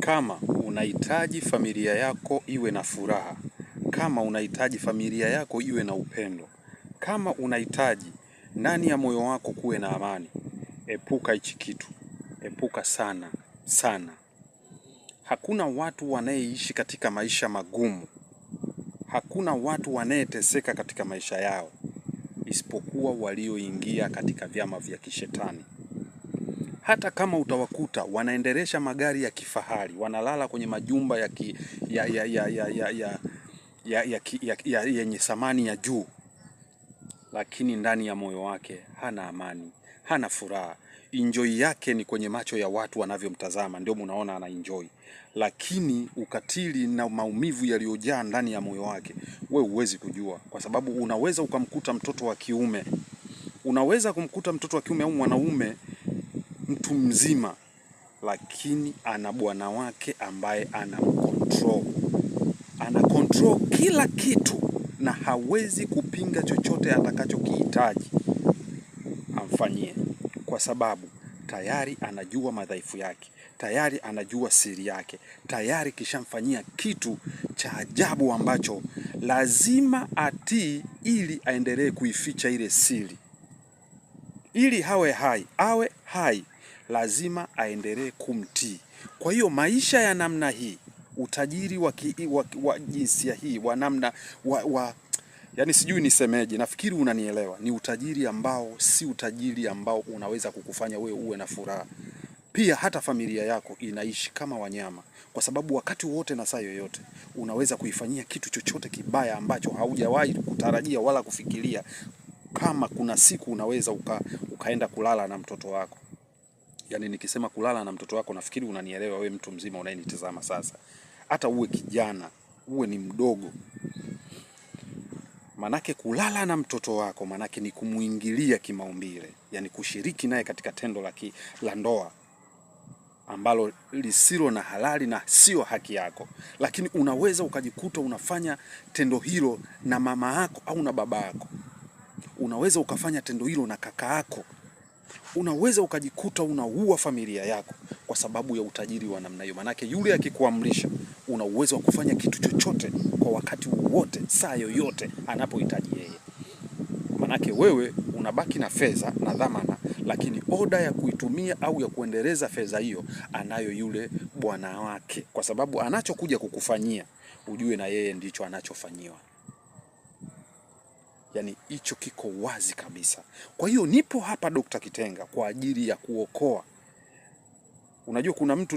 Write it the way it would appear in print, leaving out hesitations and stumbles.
Kama unahitaji familia yako iwe na furaha, kama unahitaji familia yako iwe na upendo, kama unahitaji ndani ya moyo wako kuwe na amani, epuka hichi kitu. Epuka sana sana. Hakuna watu wanayeishi katika maisha magumu, hakuna watu wanayeteseka katika maisha yao isipokuwa walioingia katika vyama vya kishetani. Hata kama utawakuta wanaendelesha magari ya kifahari, wanalala kwenye majumba yenye thamani ya juu, lakini ndani ya moyo wake hana amani, hana furaha. Enjoy yake ni kwenye macho ya watu wanavyomtazama, ndio mnaona ana enjoy. Lakini ukatili na maumivu yaliyojaa ndani ya moyo wake, we huwezi kujua, kwa sababu unaweza ukamkuta mtoto wa kiume, unaweza kumkuta mtoto wa kiume au mwanaume mtu mzima, lakini ana bwana wake ambaye ana control kila kitu, na hawezi kupinga chochote atakachokihitaji amfanyie, kwa sababu tayari anajua madhaifu yake, tayari anajua siri yake, tayari kishamfanyia kitu cha ajabu ambacho lazima atii ili aendelee kuificha ile siri. Ili awe hai, lazima aendelee kumtii. Kwa hiyo maisha ya namna hii, utajiri wa jinsia hii, wa namna yani sijui nisemeje, nafikiri unanielewa. Ni utajiri ambao si utajiri ambao unaweza kukufanya wewe uwe na furaha. Pia hata familia yako inaishi kama wanyama, kwa sababu wakati wote na saa yoyote unaweza kuifanyia kitu chochote kibaya ambacho haujawahi kutarajia wala kufikiria. Kama kuna siku unaweza ukaenda kulala na mtoto wako. Yani nikisema kulala na mtoto wako, nafikiri unanielewa wewe mtu mzima unayenitazama sasa. Hata uwe kijana, uwe ni mdogo. Manake kulala na mtoto wako, manake ni kumuingilia kimaumbile. Yani kushiriki naye katika tendo la ndoa ambalo lisilo na halali na sio haki yako. Lakini unaweza ukajikuta unafanya tendo hilo na mama yako au na baba yako. Unaweza ukafanya tendo hilo na kaka yako. Unaweza ukajikuta unaua familia yako kwa sababu ya utajiri wa namna hiyo. Manake yule akikuamrisha, una uwezo wa kufanya kitu chochote kwa wakati wowote, saa yoyote anapohitaji yeye. Manake wewe unabaki na fedha na dhamana, lakini oda ya kuitumia au ya kuendeleza fedha hiyo anayo yule bwana wake, kwa sababu anachokuja kukufanyia ujue na yeye ndicho anachofanyiwa. Yani hicho kiko wazi kabisa. Kwa hiyo nipo hapa Dr. Kitenga kwa ajili ya kuokoa. Unajua kuna mtu